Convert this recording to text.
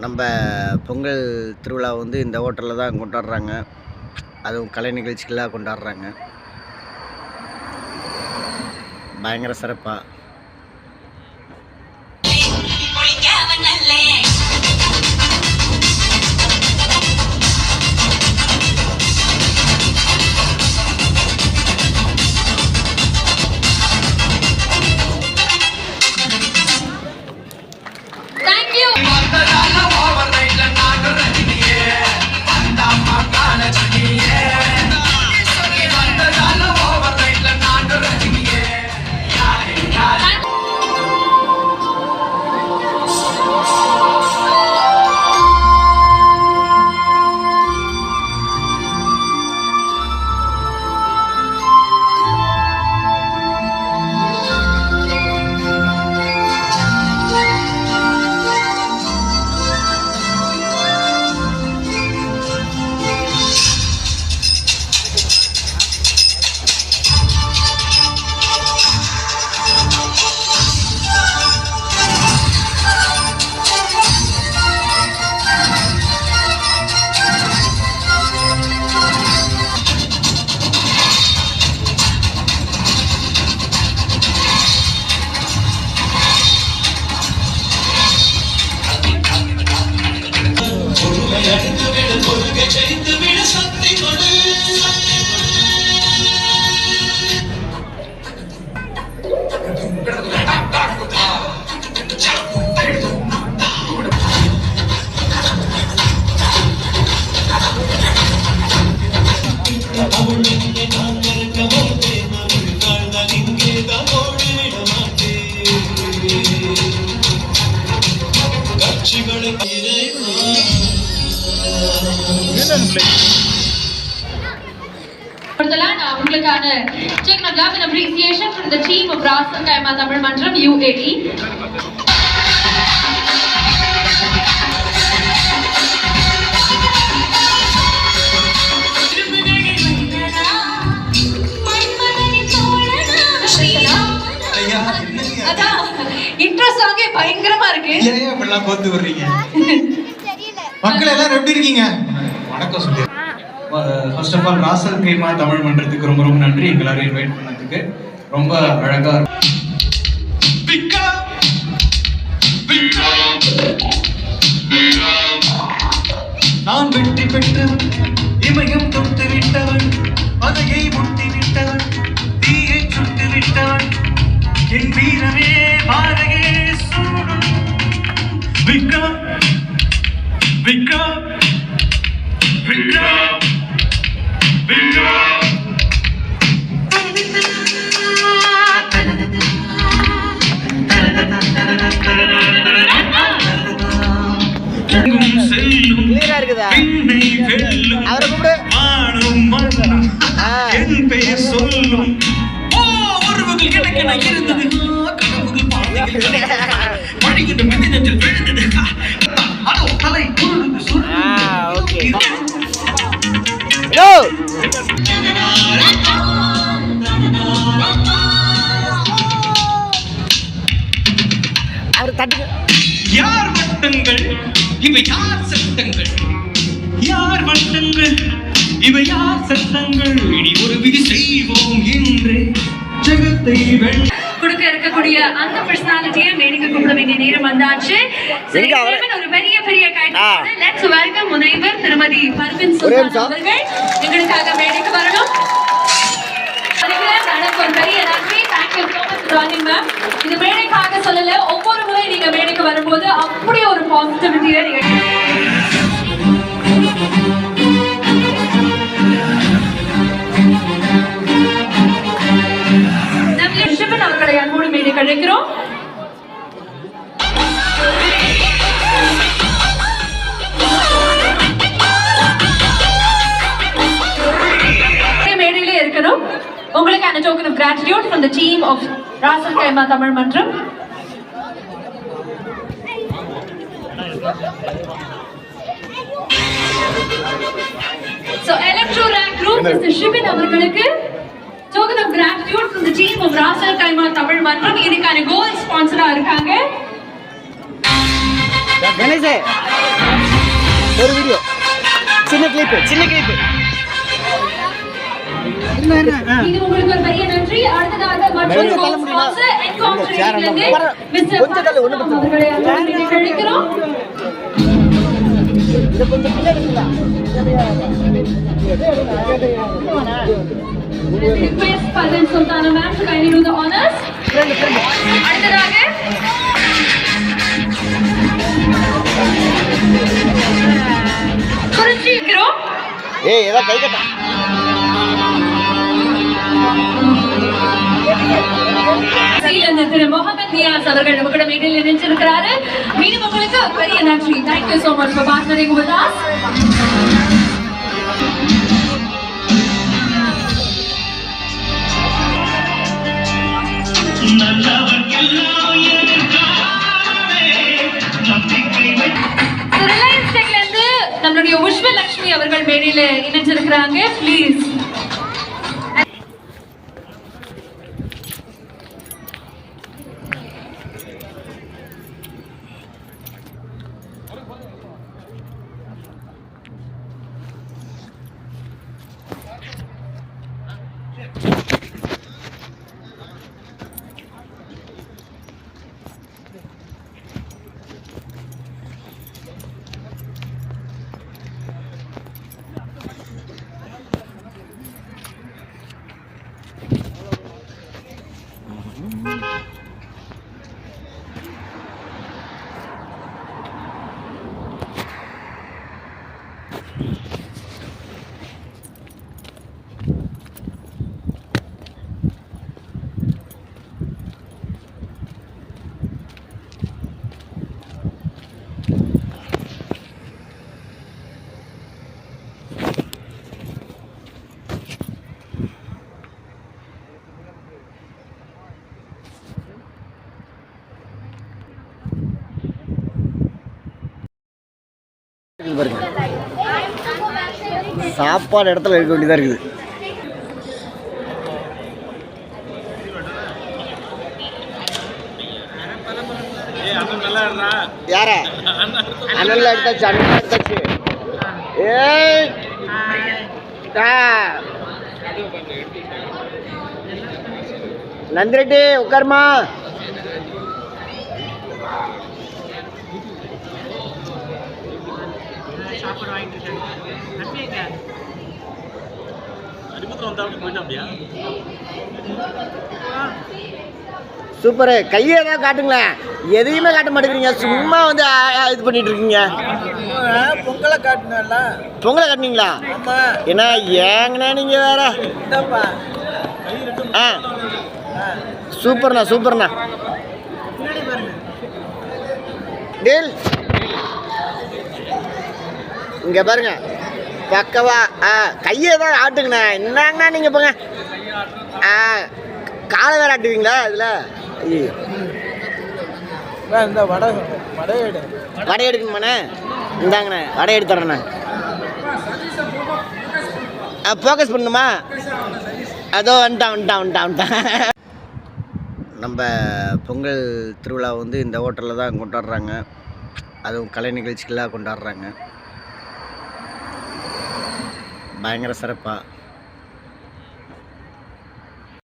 நம்ம பொங்கல் திருவிழா வந்து இந்த ஹோட்டலில் தான் கொண்டாடுறாங்க. அதுவும் கலை நிகழ்ச்சிகளாக கொண்டாடுறாங்க. பயங்கர சிறப்பாக. உங்களுக்கான check of love and appreciation from the team of Rasan Kaima Tamil Mandram UAE. Intro சாங்கே பயங்கரமா இருக்கு. ஏன் இப்படிலாம் போட்டு வர்றீங்க? மக்கள் எல்லாரும் எப்படி இருக்கீங்க? வணக்கம் சொல்லி. ஃபர்ஸ்ட் ஆஃப் ஆல் ராசல் கைமா தமிழ் மன்றத்துக்கு ரொம்ப ரொம்ப நன்றி. எல்லாரும் இன்வைட் பண்ணதுக்கு ரொம்ப அழகா. நான் வெற்றி பெற்றவன், இமயம் தொட்டு விட்டவன், மதையை முட்டி விட்டவன், தீயை சுட்டு விட்டவன், என் வீரமே பாதையே சூடும். விக்ரம் விக்ரம் விக்ரம் விக்ரம் செல்லும் பின்னை வெல்லும் ஆணும் மண்ணும் என் பெயர் சொல்லும். உறவுகள் கிடக்கென இருந்தது, கனவுகள் பாதைகள் பழிகின்ற மின்னஞ்சல் விழுந்தது. அதோ தலை குருடுது சுருண்டு. யார் வட்டங்கள் இவை யார் சட்டங்கள், யார் வட்டங்கள் இவை யார் சட்டங்கள், இனி ஒரு விதி செய்வோம் என்று ஜகத்தை கொடுக்க இருக்கக்கூடிய அந்த பர்சனாலிட்டியை மேடைக்கு கூப்பிட வேண்டிய நேரம் வந்தாச்சு. சரி, ஒரு பெரிய பெரிய கைத்தட்டோட லெட்ஸ் வெல்கம் முனைவர் திருமதி பர்வீன் சுல்தான் அவர்கள் எங்களுக்காக மேடைக்கு வரணும். எனக்கு ஒரு பெரிய நன்றி. Thank you so much for joining ma'am. இது மேடைக்காக சொல்லல, ஒவ்வொரு முறை நீங்க மேடைக்கு வரும்போது அப்படியே ஒரு பாசிட்டிவிட்டியை நீங்க அவர்களை அன்போடு மேடைக்கு அழைக்கிறோம். மேடையிலே இருக்கணும். உங்களுக்கான token of gratitude from the team of Rasan Kaima Tamil Mandram. So Electro Rack Group, Mr. Shibin அவர்களுக்கு token of gratitude from the team of Rasan Kaima Tamil Mandram. இதுக்கான கோல் ஸ்பான்சரா இருக்காங்க. கணேஷ் ஒரு வீடியோ, சின்ன கிளிப்பு. இது உங்களுக்கு ஒரு பெரிய நன்றி. அடுத்ததாக மற்றொரு sponsor Encom Trading-ல இருந்து Mr. அவர்களை அழைக்கிறோம். Request Parvin Sultana ma'am to kindly do the honors. அடுத்ததாக குறிச்சி இருக்கிறோம். ஏய் ஏதோ கை கட்ட திரு முகமது நியாஸ் அவர்கள் நம்மகிட்ட மேடையில் இணைஞ்சிருக்கிறாரு. மீண்டும் உங்களுக்கு பெரிய நன்றி. Thank you so much for partnering with us. Reliance டெக்ல இருந்து நம்மளுடைய உஷ்வலட்சுமி அவர்கள் மேடையில் இணைஞ்சிருக்கிறாங்க. ப்ளீஸ். பாருங்க, சாப்பாடு இடத்துல இருக்க வேண்டியதாக இருக்குது. யார அண்ணன்ல எடுத்தாச்சு. ஏய் நந்திரெட்டி உட்காருமா. சூப்பரு. கையை ஏதாவது காட்டுங்களேன். எதையுமே காட்ட மாட்டேங்கிறீங்க, சும்மா வந்து இது பண்ணிட்டு இருக்கீங்க. பொங்கலை காட்டினல. பொங்கலை காட்டினீங்களா? ஏன்னா ஏங்கண்ணா நீங்க வேற. ஆ சூப்பர்ண்ணா. டேல் இங்க பாருங்க பக்கவா. கையை தான் ஆட்டுங்கண்ணா. என்னங்கண்ணா நீங்க போங்க. காலை வேற ஆட்டுவீங்களா இதுல? ஐயோ இந்த வடை எடுக்கணுமாண்ணே? இந்தாங்கண்ணே வடை எடுத்துறேண்ணே. ஃபோக்கஸ் பண்ணுமா? அதோ வந்துட்டான். நம்ம பொங்கல் திருவிழா வந்து இந்த ஹோட்டலில் தான் கொண்டாடுறாங்க. அதுவும் கலை நிகழ்ச்சிகளாக கொண்டாடுறாங்க. பயங்கர சிறப்பாக